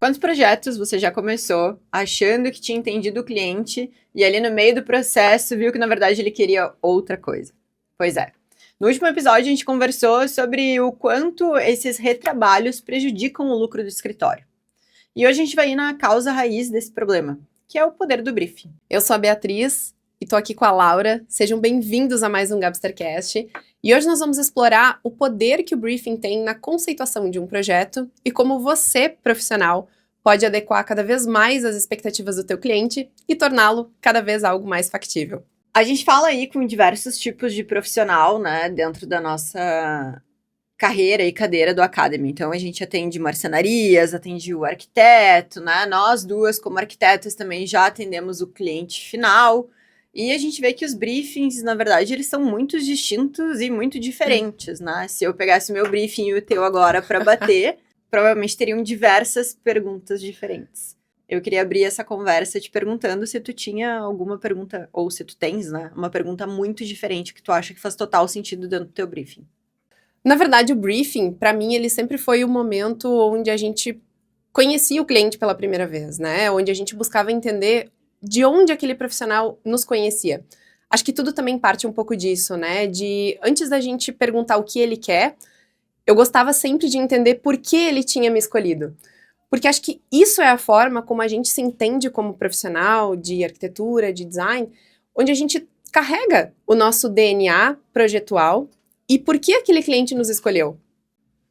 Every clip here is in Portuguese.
Quantos projetos você já começou achando que tinha entendido o cliente e ali no meio do processo viu que na verdade ele queria outra coisa? Pois é. No último episódio a gente conversou sobre o quanto esses retrabalhos prejudicam o lucro do escritório. E hoje a gente vai ir na causa raiz desse problema, que é o poder do briefing. Eu sou a Beatriz e tô aqui com a Laura. Sejam bem-vindos a mais um Gabstercast. E hoje nós vamos explorar o poder que o briefing tem na conceituação de um projeto e como você, profissional, pode adequar cada vez mais as expectativas do teu cliente e torná-lo cada vez algo mais factível. A gente fala aí com diversos tipos de profissional, né, dentro da nossa carreira e cadeira do Academy. Então, a gente atende marcenarias, atende o arquiteto, né? Nós duas, como arquitetas, também já atendemos o cliente final. E a gente vê que os briefings, na verdade, eles são muito distintos e muito diferentes, né? Se eu pegasse o meu briefing e o teu agora para bater, provavelmente teriam diversas perguntas diferentes. Eu queria abrir essa conversa te perguntando se tu tinha alguma pergunta, ou se tu tens, né? Uma pergunta muito diferente que tu acha que faz total sentido dentro do teu briefing. Na verdade, o briefing, para mim, ele sempre foi o momento onde a gente conhecia o cliente pela primeira vez, né? Onde a gente buscava entender de onde aquele profissional nos conhecia. Acho que tudo também parte um pouco disso, né? De antes da gente perguntar o que ele quer, eu gostava sempre de entender por que ele tinha me escolhido. Porque acho que isso é a forma como a gente se entende como profissional de arquitetura, de design, onde a gente carrega o nosso DNA projetual e por que aquele cliente nos escolheu.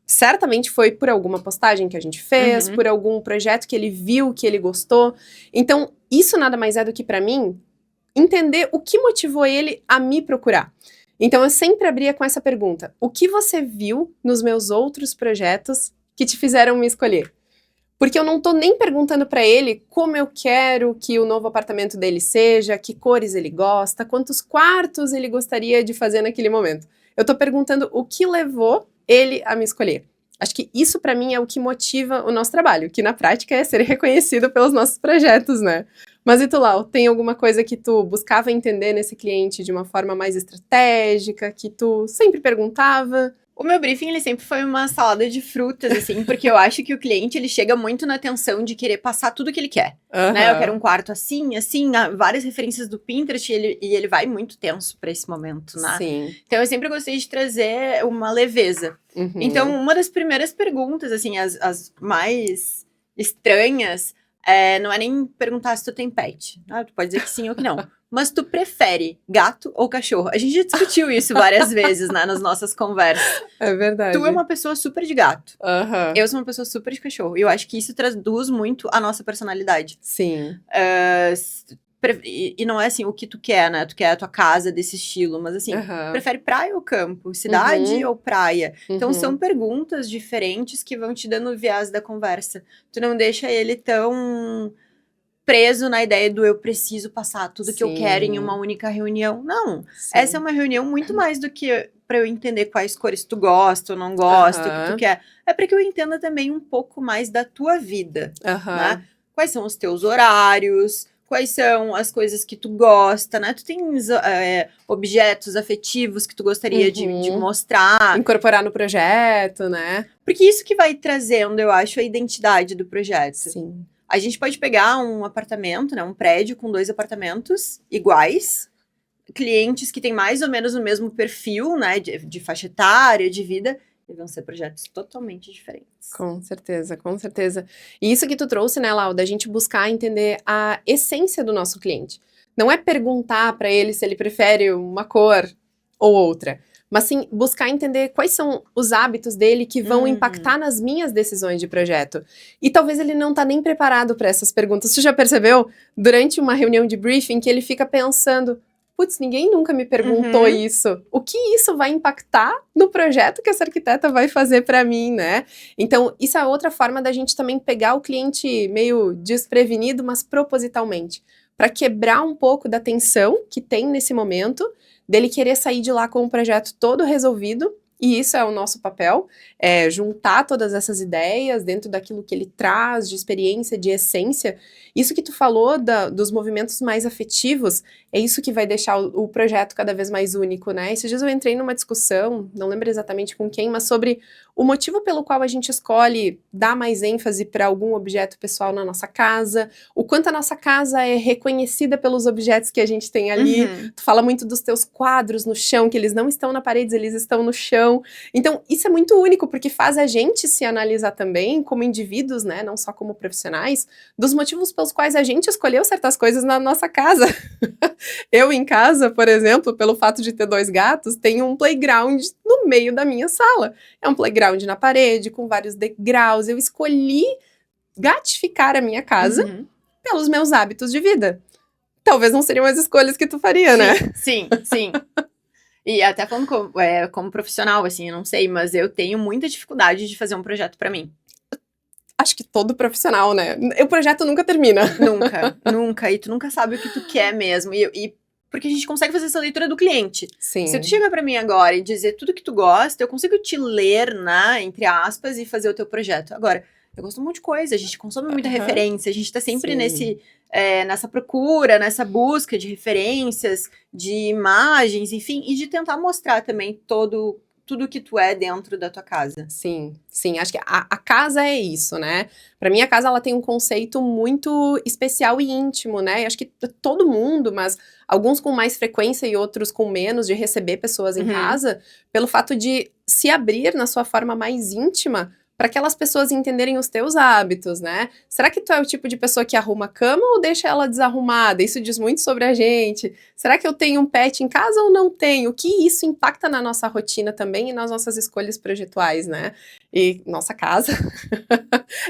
Certamente foi por alguma postagem que a gente fez, por algum projeto que ele viu, que ele gostou. Então, isso nada mais é do que, para mim, entender o que motivou ele a me procurar. Então, eu sempre abria com essa pergunta: o que você viu nos meus outros projetos que te fizeram me escolher? Porque eu não tô nem perguntando para ele como eu quero que o novo apartamento dele seja, que cores ele gosta, quantos quartos ele gostaria de fazer naquele momento. Eu tô perguntando o que levou ele a me escolher. Acho que isso para mim é o que motiva o nosso trabalho, que na prática é ser reconhecido pelos nossos projetos, né? Mas e tu, Lau, tem alguma coisa que tu buscava entender nesse cliente de uma forma mais estratégica, que tu sempre perguntava? O meu briefing, ele sempre foi uma salada de frutas, assim, porque eu acho que o cliente, ele chega muito na tensão de querer passar tudo que ele quer, né? Eu quero um quarto assim, assim, várias referências do Pinterest, e ele vai muito tenso pra esse momento, né? Sim. Então, eu sempre gostei de trazer uma leveza. Então, uma das primeiras perguntas, assim, as mais estranhas, não é nem perguntar se tu tem pet. Ah, tu pode dizer que sim ou que não. Mas tu prefere gato ou cachorro? A gente já discutiu isso várias vezes, né, nas nossas conversas. É verdade. Tu é uma pessoa super de gato. Aham. Eu sou uma pessoa super de cachorro. E eu acho que isso traduz muito a nossa personalidade. Sim. E não é assim, o que tu quer, né? Tu quer a tua casa desse estilo. Mas assim, prefere praia ou campo? Cidade ou praia? Então são perguntas diferentes que vão te dando o viés da conversa. Tu não deixa ele tão preso na ideia do eu preciso passar tudo que eu quero em uma única reunião. Não. Sim. Essa é uma reunião muito mais do que para eu entender quais cores tu gosta ou não gosta, o que tu quer. É para que eu entenda também um pouco mais da tua vida, né? Quais são os teus horários, quais são as coisas que tu gosta, né? Tu tens objetos afetivos que tu gostaria de mostrar. Incorporar no projeto, né? Porque isso que vai trazendo, eu acho, a identidade do projeto. Sim. A gente pode pegar um apartamento, né, um prédio com 2 apartamentos iguais, clientes que têm mais ou menos o mesmo perfil, né, de faixa etária, de vida, e vão ser projetos totalmente diferentes. Com certeza, com certeza. E isso que tu trouxe, né, Lau, da gente buscar entender a essência do nosso cliente. Não é perguntar para ele se ele prefere uma cor ou outra, mas sim buscar entender quais são os hábitos dele que vão impactar nas minhas decisões de projeto. E talvez ele não tá nem preparado para essas perguntas. Tu já percebeu, durante uma reunião de briefing, que ele fica pensando: putz, ninguém nunca me perguntou isso. O que isso vai impactar no projeto que essa arquiteta vai fazer para mim, né? Então, isso é outra forma da gente também pegar o cliente meio desprevenido, mas propositalmente, para quebrar um pouco da tensão que tem nesse momento, dele querer sair de lá com o projeto todo resolvido, e isso é o nosso papel, juntar todas essas ideias dentro daquilo que ele traz de experiência, de essência. Isso que tu falou dos movimentos mais afetivos, é isso que vai deixar o projeto cada vez mais único, né? Esses dias eu entrei numa discussão, não lembro exatamente com quem, mas sobre o motivo pelo qual a gente escolhe dar mais ênfase para algum objeto pessoal na nossa casa, o quanto a nossa casa é reconhecida pelos objetos que a gente tem ali. Tu fala muito dos teus quadros no chão, que eles não estão na parede, eles estão no chão. Então, isso é muito único, porque faz a gente se analisar também como indivíduos, né, não só como profissionais, dos motivos pelos quais a gente escolheu certas coisas na nossa casa. Eu em casa, por exemplo, pelo fato de ter 2 gatos, tenho um playground no meio da minha sala. É um playground na parede, com vários degraus. Eu escolhi gatificar a minha casa pelos meus hábitos de vida. Talvez não seriam as escolhas que tu faria, né? Sim. E até falando como profissional, assim, eu não sei, mas eu tenho muita dificuldade de fazer um projeto pra mim. Acho que todo profissional, né? O projeto nunca termina. Nunca. E tu nunca sabe o que tu quer mesmo. E porque a gente consegue fazer essa leitura do cliente. Sim. Se tu chegar pra mim agora e dizer tudo que tu gosta, eu consigo te ler, né, entre aspas, e fazer o teu projeto. Agora, eu gosto de um monte de coisa, a gente consome muita referência, a gente tá sempre nessa procura, nessa busca de referências, de imagens, enfim, e de tentar mostrar também tudo que tu é dentro da tua casa. Sim, acho que a casa é isso, né? Pra mim, a casa, ela tem um conceito muito especial e íntimo, né? E acho que todo mundo, mas alguns com mais frequência e outros com menos, de receber pessoas em casa, pelo fato de se abrir na sua forma mais íntima, para aquelas pessoas entenderem os teus hábitos, né? Será que tu é o tipo de pessoa que arruma a cama ou deixa ela desarrumada? Isso diz muito sobre a gente. Será que eu tenho um pet em casa ou não tenho? O que isso impacta na nossa rotina também e nas nossas escolhas projetuais, né? E nossa casa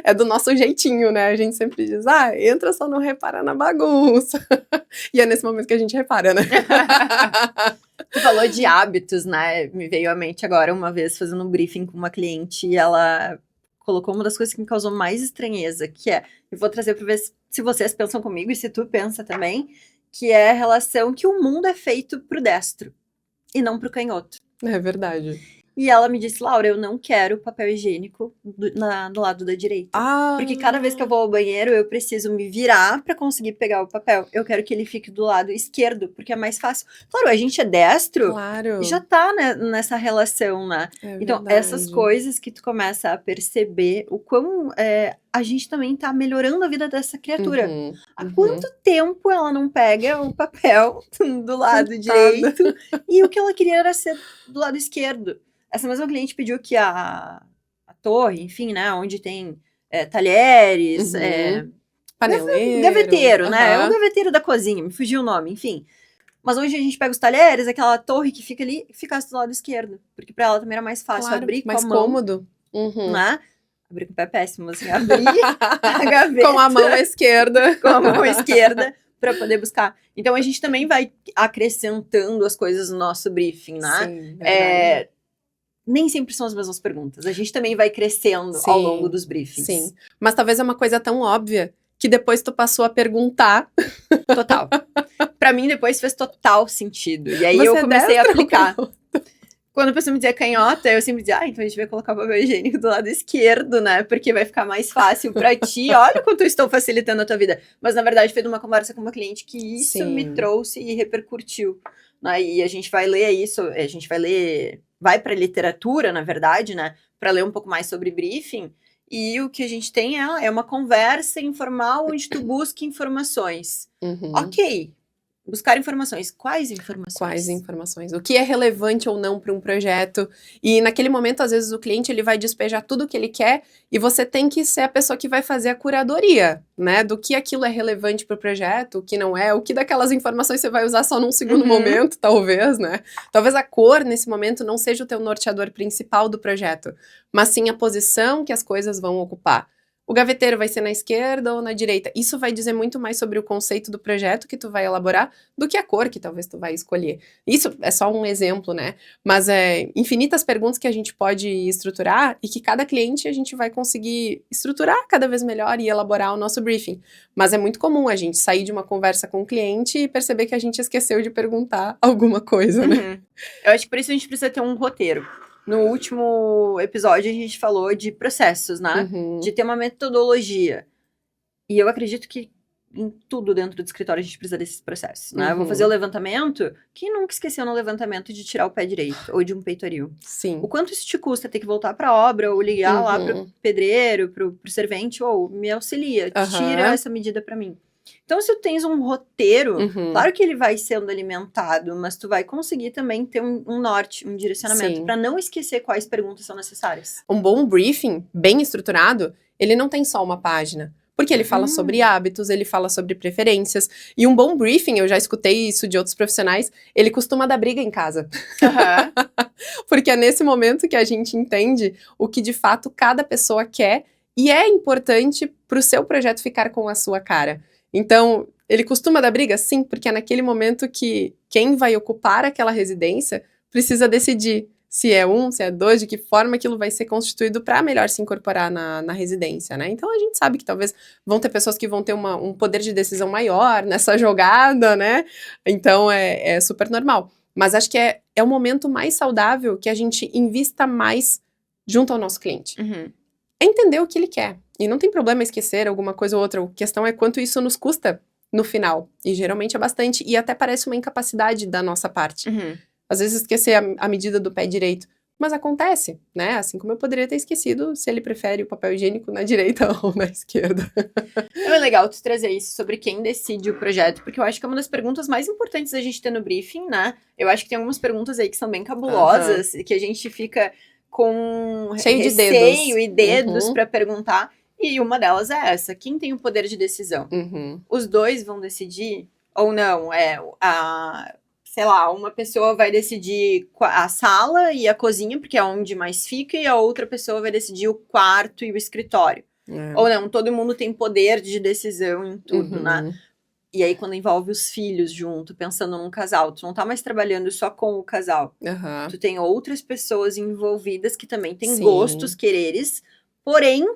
é do nosso jeitinho, né? A gente sempre diz, entra, só não repara na bagunça. E é nesse momento que a gente repara, né? Tu falou de hábitos, né? Me veio à mente agora uma vez fazendo um briefing com uma cliente e ela colocou uma das coisas que me causou mais estranheza, que é, eu vou trazer para ver se vocês pensam comigo e se tu pensa também, que é a relação que o mundo é feito pro destro e não pro canhoto. É verdade. E ela me disse, Laura, eu não quero papel higiênico do lado da direita. Porque cada vez que eu vou ao banheiro, eu preciso me virar pra conseguir pegar o papel. Eu quero que ele fique do lado esquerdo, porque é mais fácil. Claro, a gente é destro, Claro. já tá, né, nessa relação, né? Então, verdade. essas coisas que tu começa a perceber, o quão a gente também tá melhorando a vida dessa criatura. Há quanto tempo ela não pega o papel do lado direito e o que ela queria era ser do lado esquerdo? Essa mesma cliente pediu que a torre, enfim, né, onde tem talheres, paneleiro, gaveteiro, né, é o gaveteiro da cozinha, me fugiu o nome, enfim. Mas hoje a gente pega os talheres, aquela torre que fica ali, ficasse do lado esquerdo, porque pra ela também era mais fácil abrir com a mão. Mais cômodo. Né? Abrir com o pé péssimo, assim, abrir a gaveta. Com a mão esquerda. Com a mão esquerda, pra poder buscar. Então a gente também vai acrescentando as coisas no nosso briefing, né? Sim, verdade. Nem sempre são as mesmas perguntas. A gente também vai crescendo ao longo dos briefings. Sim, mas talvez é uma coisa tão óbvia que depois tu passou a perguntar. Total. Pra mim, depois fez total sentido. E aí eu comecei a aplicar. Quando a pessoa me dizia canhota, eu sempre dizia, então a gente vai colocar o papel higiênico do lado esquerdo, né? Porque vai ficar mais fácil pra ti. Olha o quanto eu estou facilitando a tua vida. Mas, na verdade, foi numa conversa com uma cliente que isso me trouxe e repercutiu. Né? E a gente vai ler isso, a gente vai pra literatura, na verdade, né? Pra ler um pouco mais sobre briefing. E o que a gente tem é uma conversa informal onde tu busca informações. Ok. Buscar informações. Quais informações? Quais informações? O que é relevante ou não para um projeto? E naquele momento, às vezes, o cliente ele vai despejar tudo o que ele quer e você tem que ser a pessoa que vai fazer a curadoria, né? Do que aquilo é relevante para o projeto, o que não é, o que daquelas informações você vai usar só num segundo momento, talvez, né? Talvez a cor, nesse momento, não seja o teu norteador principal do projeto, mas sim a posição que as coisas vão ocupar. O gaveteiro vai ser na esquerda ou na direita? Isso vai dizer muito mais sobre o conceito do projeto que tu vai elaborar do que a cor que talvez tu vai escolher. Isso é só um exemplo, né? Mas infinitas perguntas que a gente pode estruturar e que cada cliente a gente vai conseguir estruturar cada vez melhor e elaborar o nosso briefing. Mas é muito comum a gente sair de uma conversa com o cliente e perceber que a gente esqueceu de perguntar alguma coisa, né? Eu acho que por isso a gente precisa ter um roteiro. No último episódio, a gente falou de processos, né? De ter uma metodologia. E eu acredito que em tudo dentro do escritório a gente precisa desses processos, né? Eu vou Uhum. fazer o levantamento, quem nunca esqueceu no levantamento de tirar o pé direito ou de um peitoril? Sim. O quanto isso te custa ter que voltar pra obra ou ligar lá pro Uhum. pedreiro, pro servente, ou me auxilia, tira Aham. essa medida pra mim. Então, se tu tens um roteiro, Uhum. claro que ele vai sendo alimentado, mas tu vai conseguir também ter um norte, um direcionamento, Sim. pra não esquecer quais perguntas são necessárias. Um bom briefing, bem estruturado, ele não tem só uma página. Porque ele fala sobre hábitos, ele fala sobre preferências. E um bom briefing, eu já escutei isso de outros profissionais, ele costuma dar briga em casa. Aham. Porque é nesse momento que a gente entende o que de fato cada pessoa quer e é importante para o seu projeto ficar com a sua cara. Então, ele costuma dar briga? Sim, porque é naquele momento que quem vai ocupar aquela residência precisa decidir se é um, se é dois, de que forma aquilo vai ser constituído para melhor se incorporar na residência, né? Então, a gente sabe que talvez vão ter pessoas que vão ter um poder de decisão maior nessa jogada, né? Então, é super normal. Mas acho que é o momento mais saudável que a gente invista mais junto ao nosso cliente. Uhum. É entender o que ele quer. E não tem problema esquecer alguma coisa ou outra. A questão é quanto isso nos custa no final. E geralmente é bastante. E até parece uma incapacidade da nossa parte. Uhum. Às vezes esquecer a medida do pé direito. Mas acontece, né? Assim como eu poderia ter esquecido se ele prefere o papel higiênico na direita ou na esquerda. Então é legal tu trazer isso sobre quem decide o projeto, porque eu acho que é uma das perguntas mais importantes da gente ter no briefing, né? Eu acho que tem algumas perguntas aí que são bem cabulosas, e que a gente fica com Cheio de receio dedos. e dedos Uhum. pra perguntar, e uma delas é essa: quem tem o poder de decisão? Uhum. Os dois vão decidir? Ou não? Sei lá, uma pessoa vai decidir a sala e a cozinha, porque é onde mais fica, e a outra pessoa vai decidir o quarto e o escritório. É. Ou não, todo mundo tem poder de decisão em tudo, né? Uhum. E aí, quando envolve os filhos junto, pensando num casal, tu não tá mais trabalhando só com o casal. Aham. Tu tem outras pessoas envolvidas que também têm Sim. gostos, quereres, porém,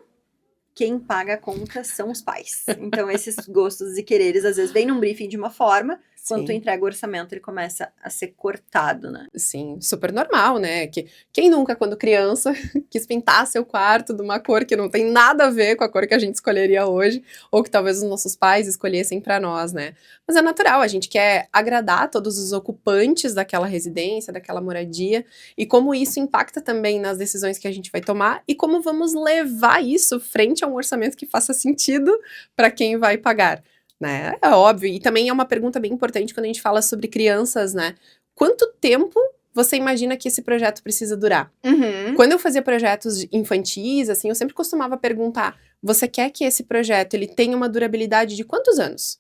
quem paga a conta são os pais. Então, esses gostos e quereres, às vezes, vêm num briefing de uma forma, quando tu Sim. entrega o orçamento, ele começa a ser cortado, né? Sim, super normal, né? Que quem nunca, quando criança, quis pintar seu quarto de uma cor que não tem nada a ver com a cor que a gente escolheria hoje, ou que talvez os nossos pais escolhessem para nós, né? Mas é natural, a gente quer agradar todos os ocupantes daquela residência, daquela moradia, e como isso impacta também nas decisões que a gente vai tomar e como vamos levar isso frente a um orçamento que faça sentido para quem vai pagar. Né? É óbvio, e também é uma pergunta bem importante quando a gente fala sobre crianças, né? Quanto tempo você imagina que esse projeto precisa durar? Uhum. Quando eu fazia projetos infantis, assim, eu sempre costumava perguntar: você quer que esse projeto ele tenha uma durabilidade de quantos anos?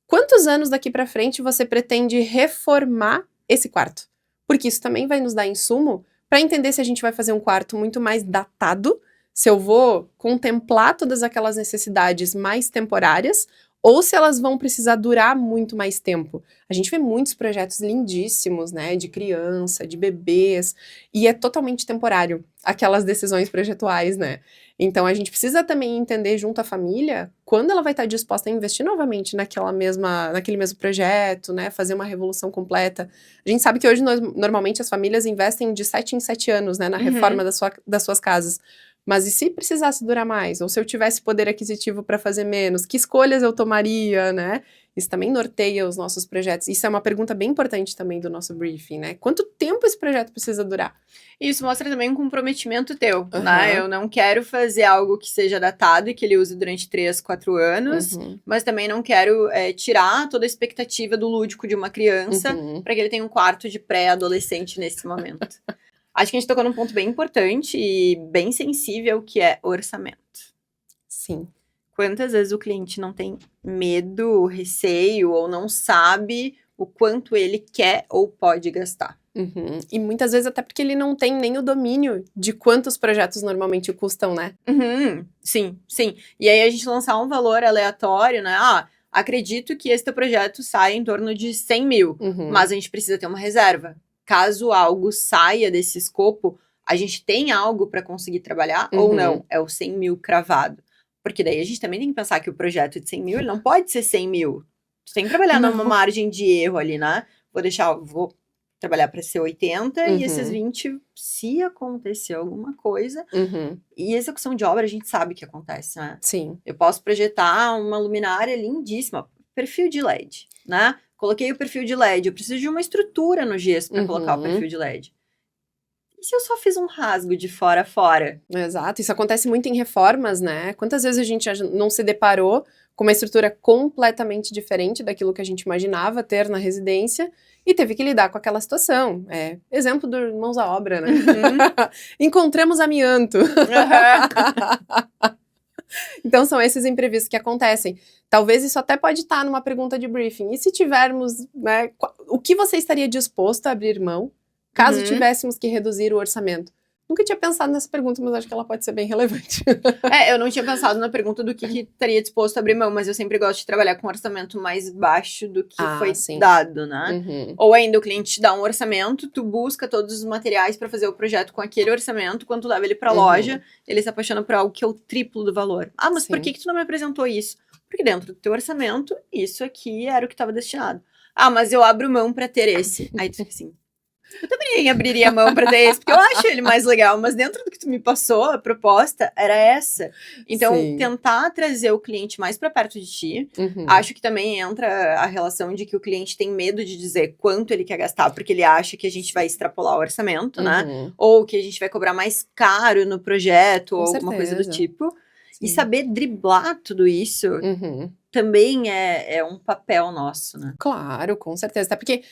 Quantos anos daqui para frente você pretende reformar esse quarto? Porque isso também vai nos dar insumo para entender se a gente vai fazer um quarto muito mais datado, se eu vou contemplar todas aquelas necessidades mais temporárias, ou se elas vão precisar durar muito mais tempo. A gente vê muitos projetos lindíssimos, né, de criança, de bebês, e é totalmente temporário, aquelas decisões projetuais, né. Então a gente precisa também entender junto à família quando ela vai estar disposta a investir novamente naquele mesmo projeto, né, fazer uma revolução completa. A gente sabe que hoje normalmente as famílias investem de 7 em 7 anos, né, na reforma das suas casas. Mas e se precisasse durar mais? Ou se eu tivesse poder aquisitivo para fazer menos? Que escolhas eu tomaria, né? Isso também norteia os nossos projetos. Isso é uma pergunta bem importante também do nosso briefing, né? Quanto tempo esse projeto precisa durar? Isso mostra também um comprometimento teu, né? Aham. Eu não quero fazer algo que seja datado e que ele use durante 3, 4 anos, Uhum. mas também não quero tirar toda a expectativa do lúdico de uma criança Uhum. para que ele tenha um quarto de pré-adolescente nesse momento. Acho que a gente tocou num ponto bem importante e bem sensível, que é orçamento. Sim. Quantas vezes o cliente não tem medo, receio ou não sabe o quanto ele quer ou pode gastar? Uhum. E muitas vezes até porque ele não tem nem o domínio de quantos projetos normalmente custam, né? Uhum, sim, sim. E aí a gente lançar um valor aleatório, né? Acredito que esse teu projeto saia em torno de 100 mil, Uhum. mas a gente precisa ter uma reserva. Caso algo saia desse escopo, a gente tem algo para conseguir trabalhar ou Uhum. não? É o 100 mil cravado. Porque daí a gente também tem que pensar que o projeto de 100 mil, ele não pode ser 100 mil. Tu tem que trabalhar numa Não. margem de erro ali, né? Vou trabalhar para ser 80 Uhum. e esses 20, se acontecer alguma coisa. Uhum. E execução de obra a gente sabe que acontece, né? Sim. Eu posso projetar uma luminária lindíssima, perfil de LED, né? Coloquei o perfil de LED, eu preciso de uma estrutura no gesso para colocar o perfil de LED. E se eu só fiz um rasgo de fora a fora? Exato, isso acontece muito em reformas, né? Quantas vezes a gente já não se deparou com uma estrutura completamente diferente daquilo que a gente imaginava ter na residência e teve que lidar com aquela situação. É, exemplo do Mãos à Obra, né? Encontramos amianto. Então são esses imprevistos que acontecem. Talvez isso até pode estar numa pergunta de briefing. E se tivermos, né, o que você estaria disposto a abrir mão caso tivéssemos que reduzir o orçamento? Nunca tinha pensado nessa pergunta, mas acho que ela pode ser bem relevante. Eu não tinha pensado na pergunta do que estaria disposto a abrir mão, mas eu sempre gosto de trabalhar com um orçamento mais baixo do que foi dado, né? Ou ainda o cliente te dá um orçamento, tu busca todos os materiais para fazer o projeto com aquele orçamento, quando tu leva ele pra loja, ele se apaixona por algo que é o triplo do valor. Ah, mas por que tu não me apresentou isso? Porque dentro do teu orçamento, isso aqui era o que estava destinado. Ah, mas eu abro mão para ter esse. Aí tu fica assim... Eu também abriria a mão pra ter esse, porque eu acho ele mais legal, mas dentro do que tu me passou, a proposta era essa. Então, tentar trazer o cliente mais pra perto de ti. Acho que também entra a relação de que o cliente tem medo de dizer quanto ele quer gastar, porque ele acha que a gente vai extrapolar o orçamento, né? Ou que a gente vai cobrar mais caro no projeto, ou alguma coisa do tipo. E saber driblar tudo isso também é um papel nosso, né? Claro, com certeza. Até porque,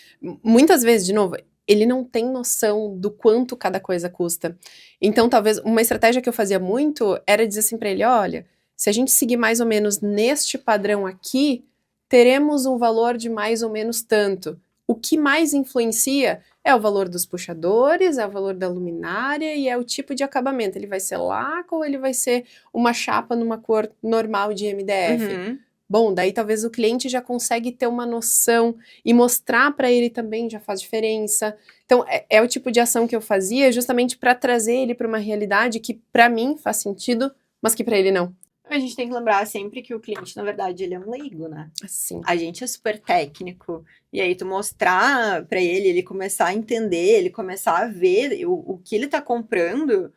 muitas vezes, de novo, ele não tem noção do quanto cada coisa custa. Então, talvez, uma estratégia que eu fazia muito era dizer assim pra ele, olha, se a gente seguir mais ou menos neste padrão aqui, teremos um valor de mais ou menos tanto. O que mais influencia é o valor dos puxadores, é o valor da luminária e é o tipo de acabamento. Ele vai ser laco ou ele vai ser uma chapa numa cor normal de MDF? Bom, daí talvez o cliente já consegue ter uma noção e mostrar para ele também já faz diferença. Então, é o tipo de ação que eu fazia justamente para trazer ele para uma realidade que para mim faz sentido, mas que para ele não. A gente tem que lembrar sempre que o cliente, na verdade, ele é um leigo, né? Sim. A gente é super técnico. E aí, tu mostrar para ele começar a entender, ele começar a ver o que ele tá comprando...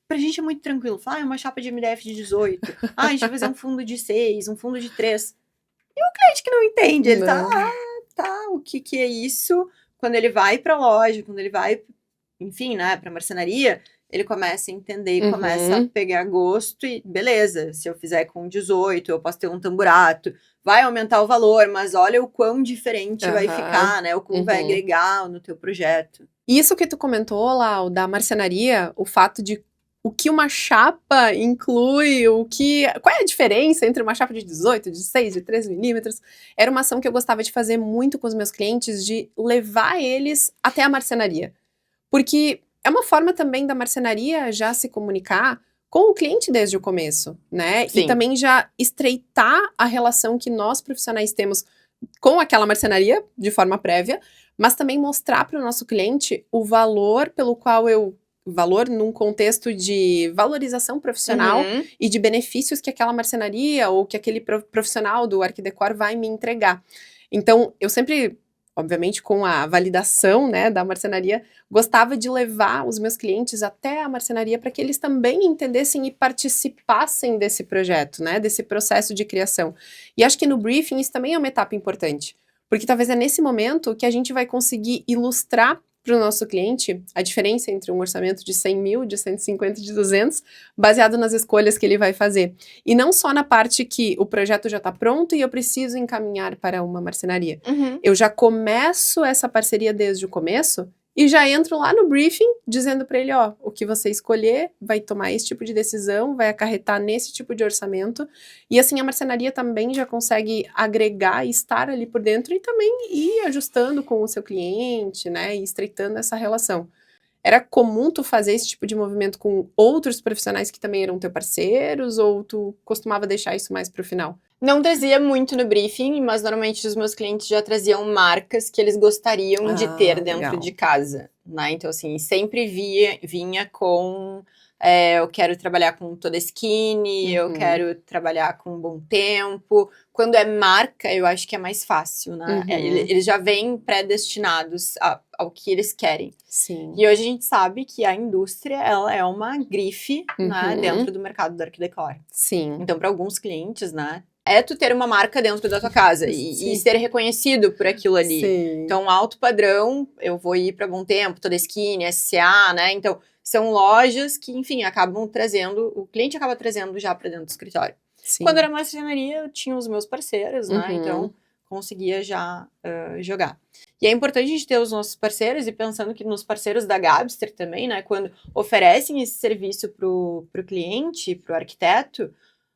Pra gente é muito tranquilo. Falar, é uma chapa de MDF de 18. A gente vai fazer um fundo de 6, um fundo de 3. E o cliente que não entende, ele tá, o que é isso? Quando ele vai pra loja, quando ele vai, enfim, né, pra marcenaria, ele começa a entender e começa a pegar gosto e beleza, se eu fizer com 18, eu posso ter um tamburato, vai aumentar o valor, mas olha o quão diferente vai ficar, né, o quão vai agregar no teu projeto. Isso que tu comentou, Lau, da marcenaria, o fato de o que uma chapa inclui, qual é a diferença entre uma chapa de 18, de 6, de 13 milímetros, era uma ação que eu gostava de fazer muito com os meus clientes, de levar eles até a marcenaria. Porque é uma forma também da marcenaria já se comunicar com o cliente desde o começo, né? Sim. E também já estreitar a relação que nós profissionais temos com aquela marcenaria, de forma prévia, mas também mostrar para o nosso cliente o valor pelo qual valor num contexto de valorização profissional e de benefícios que aquela marcenaria ou que aquele profissional do Arquidecor vai me entregar. Então, eu sempre, obviamente com a validação, né, da marcenaria, gostava de levar os meus clientes até a marcenaria para que eles também entendessem e participassem desse projeto, né, desse processo de criação. E acho que no briefing isso também é uma etapa importante, porque talvez é nesse momento que a gente vai conseguir ilustrar para o nosso cliente a diferença entre um orçamento de 100 mil, de 150, de 200, baseado nas escolhas que ele vai fazer. E não só na parte que o projeto já está pronto e eu preciso encaminhar para uma marcenaria. Eu já começo essa parceria desde o começo e já entro lá no briefing dizendo para ele, ó, o que você escolher vai tomar esse tipo de decisão, vai acarretar nesse tipo de orçamento. E assim a marcenaria também já consegue agregar e estar ali por dentro e também ir ajustando com o seu cliente, né, e estreitando essa relação. Era comum tu fazer esse tipo de movimento com outros profissionais que também eram teus parceiros ou tu costumava deixar isso mais pro final? Não trazia muito no briefing, mas normalmente os meus clientes já traziam marcas que eles gostariam de ter dentro de casa, né? Então, assim, sempre vinha com eu quero trabalhar com toda skinny, eu quero trabalhar com bom tempo. Quando é marca, eu acho que é mais fácil, né? Eles já vêm predestinados ao que eles querem. Sim. E hoje a gente sabe que a indústria, ela é uma grife, né, dentro do mercado do arquidecor. Sim. Então, para alguns clientes, né, é tu ter uma marca dentro da tua casa e ser reconhecido por aquilo ali. Sim. Então, alto padrão, eu vou ir para Bom Tempo, Toda Skinny, SCA, né? Então, são lojas que, enfim, acabam trazendo, o cliente acaba trazendo já para dentro do escritório. Sim. Quando era marcenaria, eu tinha os meus parceiros, né? Então, conseguia já jogar. E é importante a gente ter os nossos parceiros, e pensando que nos parceiros da Gabster também, né? Quando oferecem esse serviço pro cliente, pro arquiteto,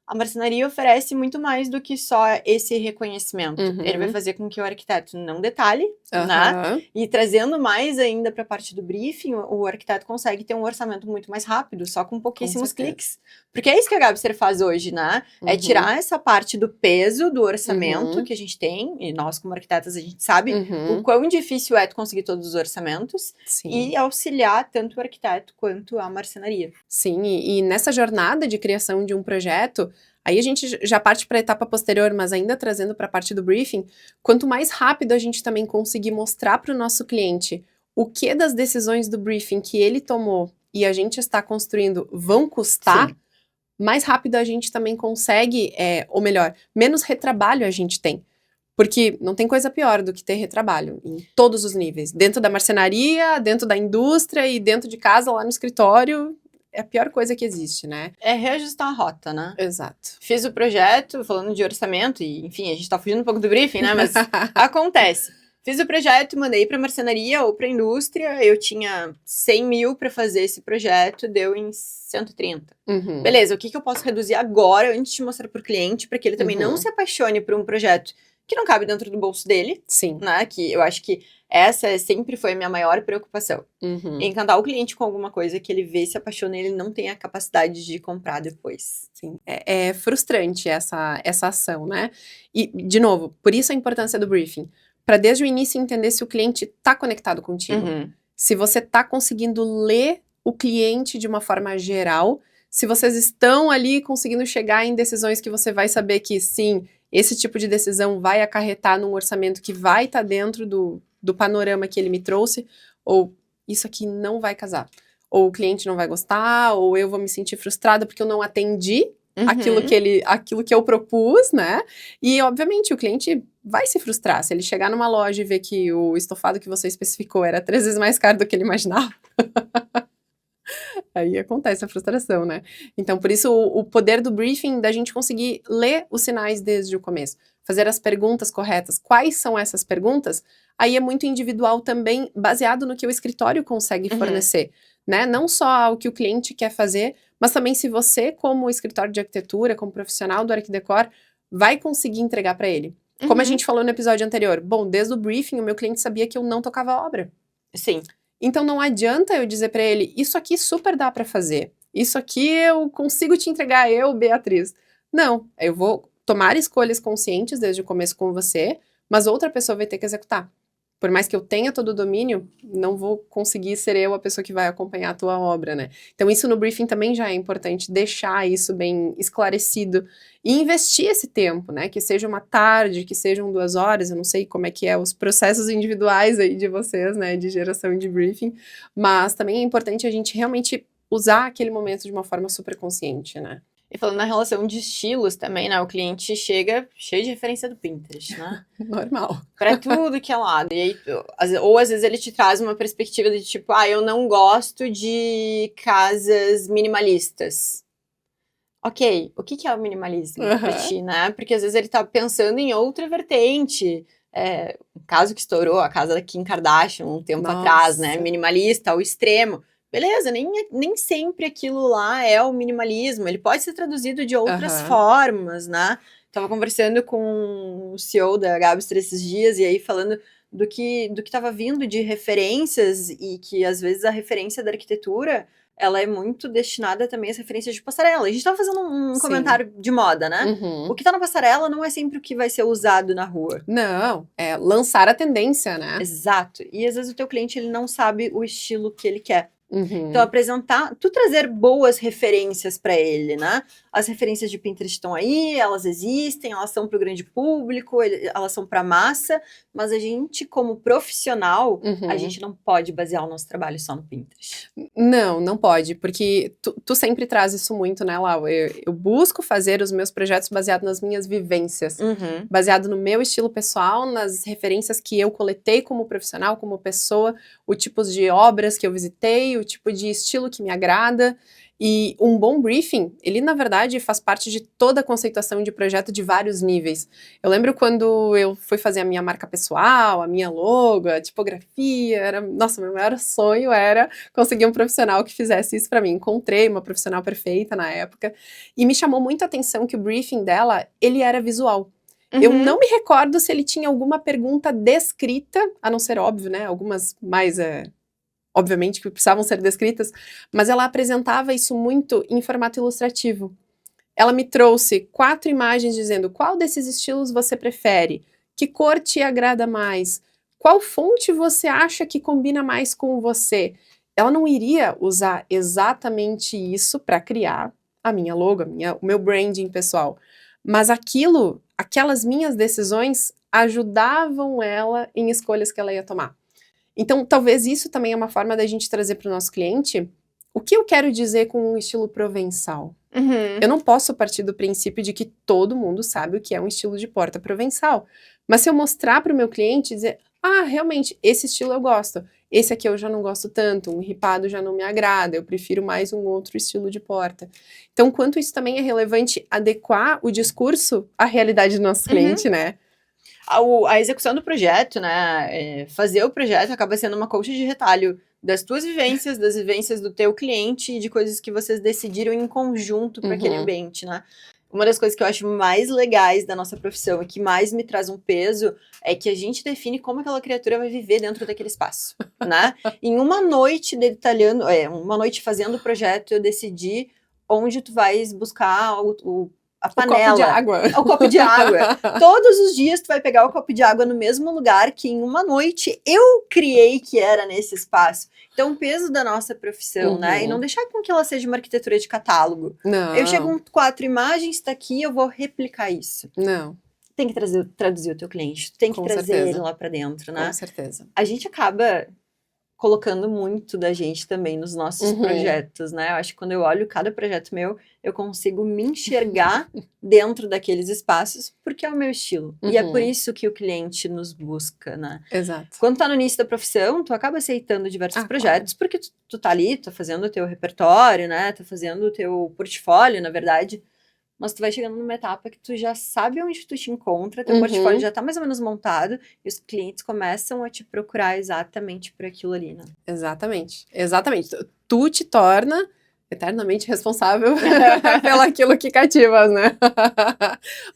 a marcenaria oferece muito mais do que só esse reconhecimento. Ele vai fazer com que o arquiteto não detalhe, né? E trazendo mais ainda para a parte do briefing, o arquiteto consegue ter um orçamento muito mais rápido, só com pouquíssimos cliques. Porque é isso que a Gabster faz hoje, né? É tirar essa parte do peso do orçamento que a gente tem, e nós como arquitetas a gente sabe o quão difícil é tu conseguir todos os orçamentos. Sim. E auxiliar tanto o arquiteto quanto a marcenaria. Sim, e nessa jornada de criação de um projeto, aí a gente já parte para a etapa posterior, mas ainda trazendo para a parte do briefing, quanto mais rápido a gente também conseguir mostrar para o nosso cliente o que das decisões do briefing que ele tomou e a gente está construindo vão custar, mais rápido a gente também consegue, ou melhor, menos retrabalho a gente tem. Porque não tem coisa pior do que ter retrabalho em todos os níveis. Dentro da marcenaria, dentro da indústria e dentro de casa, lá no escritório. É a pior coisa que existe, né? É reajustar a rota, né? Exato. Fiz o projeto, falando de orçamento, e enfim, a gente tá fugindo um pouco do briefing, né? Mas acontece. Fiz o projeto, mandei pra marcenaria ou pra indústria, eu tinha 100 mil pra fazer esse projeto, deu em 130. Beleza, o que eu posso reduzir agora, antes de mostrar pro cliente, pra que ele também não se apaixone por um projeto que não cabe dentro do bolso dele. Sim. Né? Que eu acho que essa sempre foi a minha maior preocupação. Encantar o cliente com alguma coisa que ele vê, se apaixona e ele não tem a capacidade de comprar depois. Sim, é frustrante essa ação, né? E, de novo, por isso a importância do briefing. Para desde o início entender se o cliente está conectado contigo. Se você está conseguindo ler o cliente de uma forma geral, se vocês estão ali conseguindo chegar em decisões que você vai saber que sim, esse tipo de decisão vai acarretar num orçamento que vai estar dentro do panorama que ele me trouxe, ou isso aqui não vai casar. Ou o cliente não vai gostar, ou eu vou me sentir frustrada porque eu não atendi aquilo que eu propus, né? E, obviamente, o cliente vai se frustrar. Se ele chegar numa loja e ver que o estofado que você especificou era 3 vezes mais caro do que ele imaginava... Aí acontece a frustração, né? Então, por isso, o poder do briefing, da gente conseguir ler os sinais desde o começo. Fazer as perguntas corretas. Quais são essas perguntas? Aí é muito individual também, baseado no que o escritório consegue fornecer, né? Não só o que o cliente quer fazer, mas também se você, como escritório de arquitetura, como profissional do Arquidecor, vai conseguir entregar para ele. Como a gente falou no episódio anterior, bom, desde o briefing, o meu cliente sabia que eu não tocava a obra. Sim. Então não adianta eu dizer para ele, isso aqui super dá para fazer. Isso aqui eu consigo te entregar, eu, Beatriz. Não, eu vou tomar escolhas conscientes desde o começo com você, mas outra pessoa vai ter que executar. Por mais que eu tenha todo o domínio, não vou conseguir ser eu a pessoa que vai acompanhar a tua obra, né? Então isso no briefing também já é importante, deixar isso bem esclarecido e investir esse tempo, né? Que seja uma tarde, que sejam 2 horas, eu não sei como é que é os processos individuais aí de vocês, né? De geração de briefing, mas também é importante a gente realmente usar aquele momento de uma forma super consciente, né? E falando na relação de estilos também, né? O cliente chega cheio de referência do Pinterest, né? Normal. Pra tudo que é lado. E aí, ou às vezes ele te traz uma perspectiva de tipo, eu não gosto de casas minimalistas. Ok, o que é o minimalismo pra ti, né? Porque às vezes ele tá pensando em outra vertente. Um caso que estourou, a casa da Kim Kardashian um tempo atrás, né? Minimalista ao extremo. Beleza, nem sempre aquilo lá é o minimalismo. Ele pode ser traduzido de outras formas, né? Tava conversando com o CEO da Gabster esses dias, e aí falando do que estava vindo de referências, e que às vezes a referência da arquitetura ela é muito destinada também às referências de passarela. A gente estava fazendo um Sim. comentário de moda, né? Uhum. O que tá na passarela não é sempre o que vai ser usado na rua. Não, é lançar a tendência, né? Exato. E às vezes o teu cliente ele não sabe o estilo que ele quer. Uhum. Então, tu trazer boas referências para ele, né? As referências de Pinterest estão aí, elas existem, elas são para o grande público, elas são para massa, mas a gente, como profissional, a gente não pode basear o nosso trabalho só no Pinterest. Não pode, porque tu sempre traz isso muito, né, Lau? Eu busco fazer os meus projetos baseados nas minhas vivências, baseado no meu estilo pessoal, nas referências que eu coletei como profissional, como pessoa, o tipo de obras que eu visitei, o tipo de estilo que me agrada. E um bom briefing, ele na verdade faz parte de toda a conceituação de projeto de vários níveis. Eu lembro quando eu fui fazer a minha marca pessoal, a minha logo, a tipografia, nossa, meu maior sonho era conseguir um profissional que fizesse isso para mim. Encontrei uma profissional perfeita na época e me chamou muito a atenção que o briefing dela, ele era visual. Eu não me recordo se ele tinha alguma pergunta descrita, a não ser óbvio, né, algumas mais... obviamente que precisavam ser descritas, mas ela apresentava isso muito em formato ilustrativo. Ela me trouxe 4 imagens dizendo qual desses estilos você prefere, que cor te agrada mais, qual fonte você acha que combina mais com você. Ela não iria usar exatamente isso para criar a minha logo, o meu branding pessoal, mas aquelas minhas decisões ajudavam ela em escolhas que ela ia tomar. Então, talvez isso também é uma forma da gente trazer para o nosso cliente o que eu quero dizer com um estilo provençal. Eu não posso partir do princípio de que todo mundo sabe o que é um estilo de porta provençal. Mas se eu mostrar para o meu cliente e dizer, realmente, esse estilo eu gosto, esse aqui eu já não gosto tanto, um ripado já não me agrada, eu prefiro mais um outro estilo de porta. Então, quanto isso também é relevante adequar o discurso à realidade do nosso cliente, né? A execução do projeto, né, fazer o projeto acaba sendo uma colcha de retalho das tuas vivências, das vivências do teu cliente e de coisas que vocês decidiram em conjunto para aquele ambiente, né. Uma das coisas que eu acho mais legais da nossa profissão e que mais me traz um peso é que a gente define como aquela criatura vai viver dentro daquele espaço, né. Em uma noite detalhando, uma noite fazendo o projeto, eu decidi onde tu vais buscar a panela. O copo de água. O copo de água. Todos os dias tu vai pegar o copo de água no mesmo lugar que em uma noite eu criei que era nesse espaço. Então, o peso da nossa profissão, né? E não deixar com que ela seja uma arquitetura de catálogo. Não. Eu chego com 4 imagens, tá aqui, eu vou replicar isso. Não. Tem que traduzir o teu cliente, tem que trazer ele lá pra dentro, né? Com certeza. A gente acaba colocando muito da gente também nos nossos projetos, né? Eu acho que quando eu olho cada projeto meu, eu consigo me enxergar dentro daqueles espaços, porque é o meu estilo. E é por isso que o cliente nos busca, né? Exato. Quando tá no início da profissão, tu acaba aceitando diversos projetos, porque tu tá ali, tá fazendo o teu repertório, né? Tá fazendo o teu portfólio, na verdade. Mas tu vai chegando numa etapa que tu já sabe onde tu te encontra, teu portfólio já tá mais ou menos montado, e os clientes começam a te procurar exatamente por aquilo ali, né? Exatamente. Tu te torna eternamente responsável pelo aquilo que cativas, né?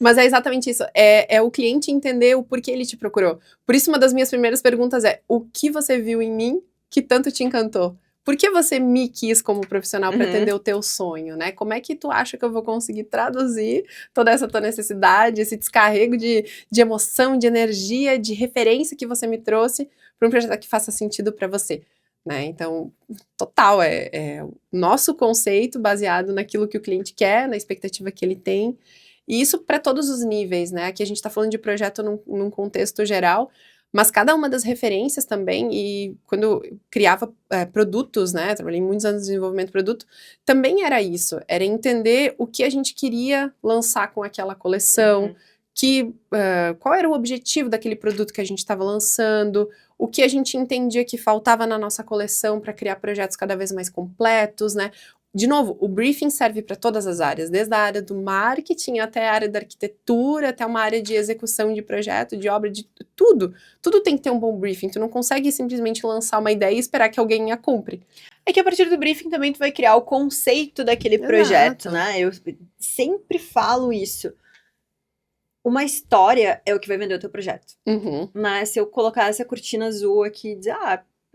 Mas é exatamente isso. É o cliente entender o porquê ele te procurou. Por isso, uma das minhas primeiras perguntas é: o que você viu em mim que tanto te encantou? Por que você me quis como profissional para atender o teu sonho, né? Como é que tu acha que eu vou conseguir traduzir toda essa tua necessidade, esse descarrego de emoção, de energia, de referência que você me trouxe para um projeto que faça sentido para você, né? Então, total, é o nosso conceito baseado naquilo que o cliente quer, na expectativa que ele tem, e isso para todos os níveis, né? Aqui a gente está falando de projeto num contexto geral, mas cada uma das referências também, e quando eu criava produtos, né, trabalhei muitos anos de desenvolvimento de produto, também era isso, era entender o que a gente queria lançar com aquela coleção, qual era o objetivo daquele produto que a gente estava lançando, o que a gente entendia que faltava na nossa coleção para criar projetos cada vez mais completos, né? De novo, o briefing serve para todas as áreas, desde a área do marketing até a área da arquitetura, até uma área de execução de projeto, de obra, de tudo. Tudo tem que ter um bom briefing, tu não consegue simplesmente lançar uma ideia e esperar que alguém a cumpre. É que a partir do briefing também tu vai criar o conceito daquele projeto, né? Eu sempre falo isso. uma história é o que vai vender o teu projeto. Uhum. Mas se eu colocasse a cortina azul aqui e dizer,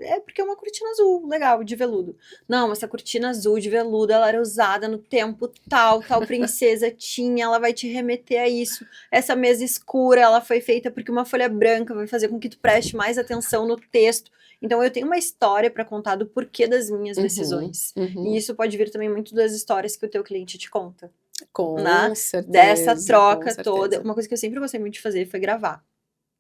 é porque é uma cortina azul, legal, de veludo. Não, essa cortina azul de veludo, ela era usada no tempo tal princesa tinha, ela vai te remeter a isso. Essa mesa escura, ela foi feita porque uma folha branca vai fazer com que tu preste mais atenção no texto. Então eu tenho uma história para contar do porquê das minhas decisões. E isso pode vir também muito das histórias que o teu cliente te conta. Com né? certeza. Dessa troca com toda. certeza. Uma coisa que eu sempre gostei muito de fazer foi gravar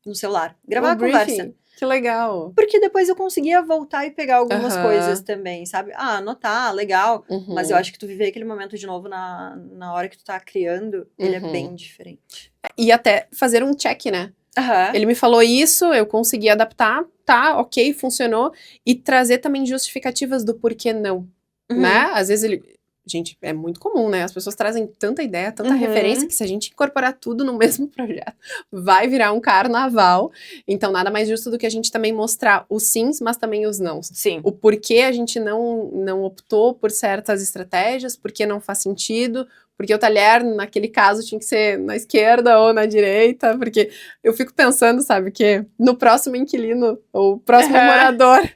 no celular. Gravar O a conversa. briefing. Que legal. Porque depois eu conseguia voltar e pegar algumas Aham. coisas também, sabe? Anotar, legal. Uhum. Mas eu acho que tu viver aquele momento de novo na hora que tu tá criando, ele é bem diferente. E até fazer um check, né? Aham. Ele me falou isso, eu consegui adaptar, tá, ok, funcionou. E trazer também justificativas do porquê não, né? Às vezes ele... Gente, é muito comum, né? As pessoas trazem tanta ideia, tanta referência, que se a gente incorporar tudo no mesmo projeto, vai virar um carnaval. Então, nada mais justo do que a gente também mostrar os sims, mas também os nãos. Sim. O porquê a gente não optou por certas estratégias, porque não faz sentido, porque o talher, naquele caso, tinha que ser na esquerda ou na direita, porque eu fico pensando, sabe, que no próximo inquilino, ou próximo morador...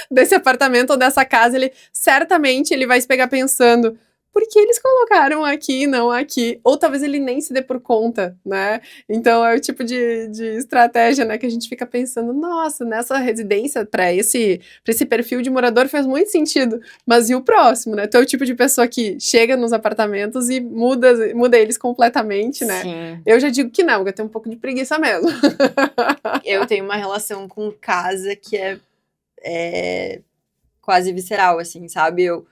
desse apartamento ou dessa casa, ele certamente ele vai se pegar pensando, por que eles colocaram aqui e não aqui? Ou talvez ele nem se dê por conta, né? Então é o tipo de estratégia, né, que a gente fica pensando, nossa, nessa residência, para esse perfil de morador faz muito sentido, mas e o próximo, né? Tu é o tipo de pessoa que chega nos apartamentos e muda eles completamente, né? Sim. Eu já digo que não, porque eu tenho um pouco de preguiça mesmo. Eu tenho uma relação com casa que é quase visceral, assim, sabe? Eu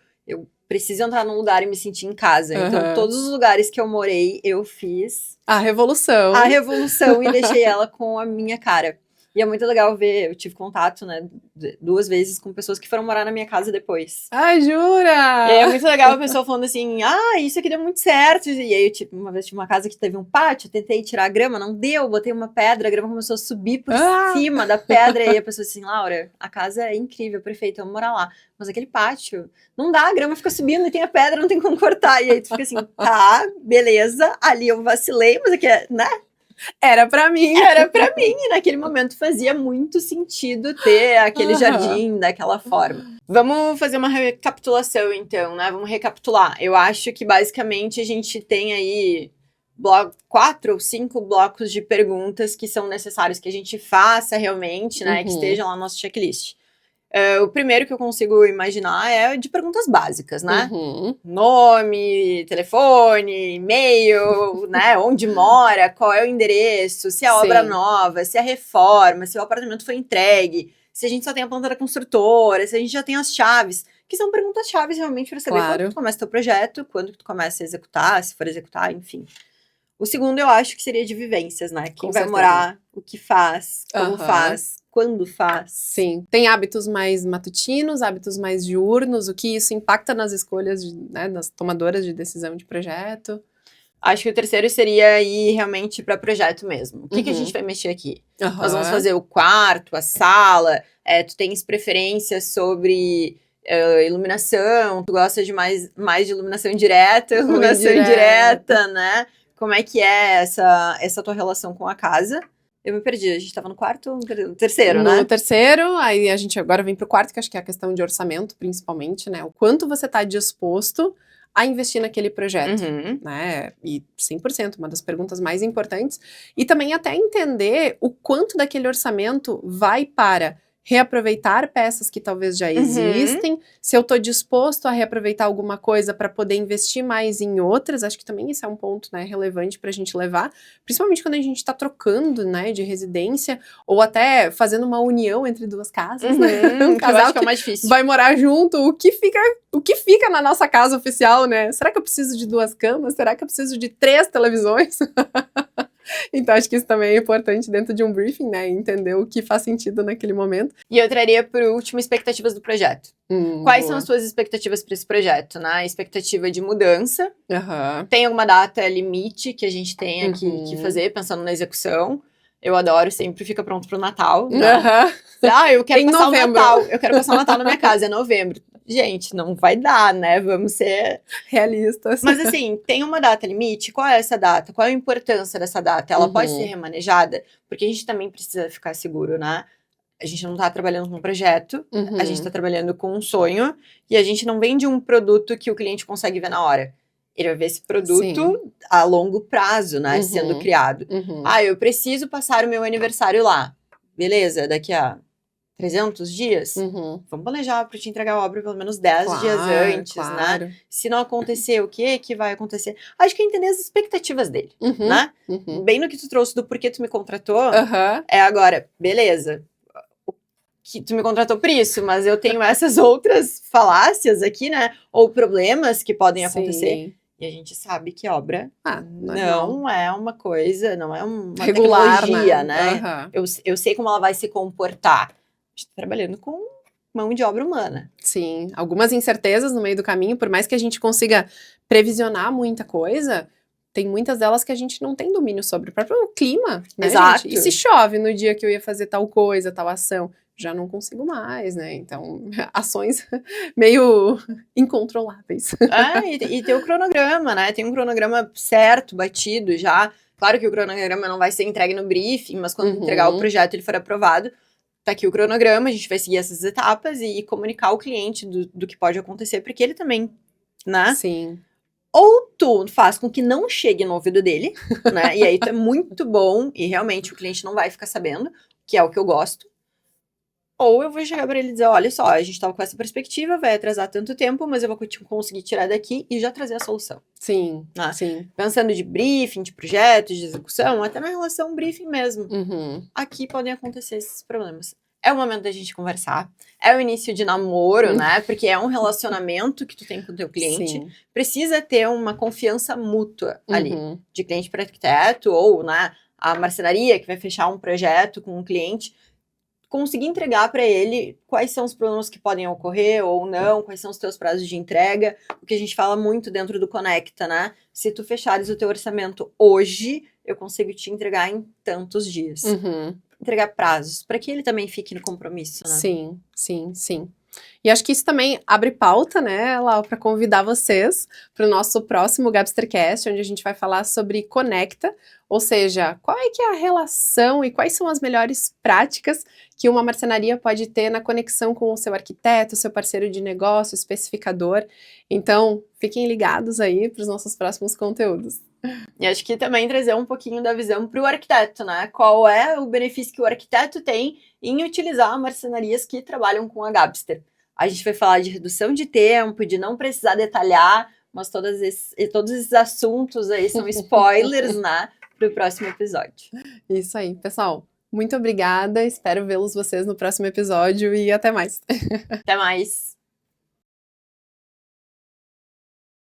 preciso entrar num lugar e me sentir em casa. Então, todos os lugares que eu morei, eu fiz a revolução e deixei ela com a minha cara. E é muito legal ver, eu tive contato, né, 2 vezes com pessoas que foram morar na minha casa depois. Ah, jura? É muito legal a pessoa falando assim, isso aqui deu muito certo. E aí, uma vez tive uma casa que teve um pátio, tentei tirar a grama, não deu, botei uma pedra, a grama começou a subir por cima da pedra. E aí a pessoa assim, Laura, a casa é incrível, perfeita, vamos morar lá. Mas aquele pátio, não dá, a grama fica subindo e tem a pedra, não tem como cortar. E aí tu fica assim, tá, beleza, ali eu vacilei, mas aqui né? Era pra mim. E naquele momento fazia muito sentido ter aquele jardim daquela forma. Vamos fazer uma recapitulação, então, né? Vamos recapitular. Eu acho que, basicamente, a gente tem aí 4 ou 5 blocos de perguntas que são necessários que a gente faça realmente, né? Que estejam lá no nosso checklist. O primeiro que eu consigo imaginar é de perguntas básicas, né? Nome, telefone, e-mail, né? Onde mora, qual é o endereço, se é obra nova, se é reforma, se o apartamento foi entregue, se a gente só tem a planta da construtora, se a gente já tem as chaves, que são perguntas chaves realmente para saber quando tu começa teu projeto, quando tu começa a executar, se for executar, enfim. O segundo eu acho que seria de vivências, né? Quem vai morar, o que faz, como faz, quando faz. Sim. Tem hábitos mais matutinos, hábitos mais diurnos, o que isso impacta nas escolhas, das tomadoras de decisão de projeto. Acho que o terceiro seria ir realmente para projeto mesmo. O que a gente vai mexer aqui? Nós vamos fazer o quarto, a sala, tu tens preferência sobre iluminação, tu gosta de mais de iluminação direta, iluminação indireta, né? Como é que é essa tua relação com a casa? Eu me perdi, a gente tava no quarto, no terceiro, né? No terceiro, aí a gente agora vem pro quarto, que acho que é a questão de orçamento, principalmente, né? O quanto você tá disposto a investir naquele projeto, né? E 100%, uma das perguntas mais importantes. E também até entender o quanto daquele orçamento vai para reaproveitar peças que talvez já existem, se eu tô disposto a reaproveitar alguma coisa para poder investir mais em outras, acho que também esse é um ponto, né, relevante pra gente levar, principalmente quando a gente tá trocando, né, de residência, ou até fazendo uma união entre 2 casas, né, um casal que é mais difícil. Vai morar junto, o que fica na nossa casa oficial, né, será que eu preciso de 2 camas, será que eu preciso de 3 televisões? Então, acho que isso também é importante dentro de um briefing, né? Entender o que faz sentido naquele momento. E eu traria, por último, expectativas do projeto. Quais são as suas expectativas para esse projeto, né? Expectativa de mudança. Tem alguma data limite que a gente tenha que fazer, pensando na execução. Eu adoro, sempre fica pronto pro Natal. Né? Eu quero passar o Natal. Eu quero passar o Natal na minha casa, é novembro. gente, não vai dar, né? Vamos ser Realistas. Mas assim, tem uma data limite? Qual é essa data? Qual é a importância dessa data? Ela pode ser remanejada? Porque a gente também precisa ficar seguro, né? A gente não tá trabalhando com um projeto, a gente tá trabalhando com um sonho, e a gente não vende um produto que o cliente consegue ver na hora. Ele vai ver esse produto a longo prazo, né? Sendo criado. Ah, eu preciso passar o meu aniversário lá. Beleza, daqui a 300 dias? Vamos planejar para te entregar a obra pelo menos 10 dias antes, né? Se não acontecer, o que vai acontecer? Acho que é entender as expectativas dele, né? Bem no que tu trouxe do porquê tu me contratou, é agora, beleza, que tu me contratou por isso, mas eu tenho essas outras falácias aqui, né? Ou problemas que podem acontecer. E a gente sabe que obra não é uma coisa, não é uma regular, tecnologia, né? Eu sei como ela vai se comportar. A gente tá trabalhando com mão de obra humana. Sim, algumas incertezas no meio do caminho, por mais que a gente consiga previsionar muita coisa, tem muitas delas que a gente não tem domínio sobre o próprio clima, né, Exato. gente? E se chove no dia que eu ia fazer tal coisa, tal ação? Já não consigo mais, né? Então, ações meio incontroláveis. E tem o cronograma, né? Tem um cronograma certo, batido já. Claro que o cronograma não vai ser entregue no briefing, mas quando entregar o projeto ele for aprovado, tá aqui o cronograma, a gente vai seguir essas etapas e comunicar ao cliente do que pode acontecer, porque ele também, né? Sim. Ou tu faz com que não chegue no ouvido dele, né? E aí tu é muito bom e realmente o cliente não vai ficar sabendo, que é o que eu gosto. Ou eu vou chegar para ele e dizer, olha só, a gente tava com essa perspectiva, vai atrasar tanto tempo, mas eu vou conseguir tirar daqui e já trazer a solução. Sim, né? sim. Pensando de briefing, de projetos, de execução, até na relação briefing mesmo. Aqui podem acontecer esses problemas. É o momento da gente conversar. É o início de namoro, né? Porque é um relacionamento que tu tem com o teu cliente. Sim. Precisa ter uma confiança mútua ali. De cliente para arquiteto ou, né, a marcenaria que vai fechar um projeto com um cliente. Conseguir entregar para ele quais são os problemas que podem ocorrer ou não, quais são os teus prazos de entrega, o que a gente fala muito dentro do Conecta, né? Se tu fechares o teu orçamento hoje, eu consigo te entregar em tantos dias. Entregar prazos, para que ele também fique no compromisso, né? Sim, sim, sim. E acho que isso também abre pauta, né, Lau, para convidar vocês para o nosso próximo Gabstercast, onde a gente vai falar sobre Conecta, ou seja, qual é que é a relação e quais são as melhores práticas que uma marcenaria pode ter na conexão com o seu arquiteto, seu parceiro de negócio, especificador. Então, fiquem ligados aí para os nossos próximos conteúdos. E acho que também trazer um pouquinho da visão para o arquiteto, né? Qual é o benefício que o arquiteto tem em utilizar marcenarias que trabalham com a Gabster. A gente vai falar de redução de tempo, de não precisar detalhar, mas todos esses assuntos aí são spoilers, né? Para o próximo episódio. Isso aí, pessoal. Muito obrigada, espero vê-los vocês no próximo episódio e até mais. Até mais!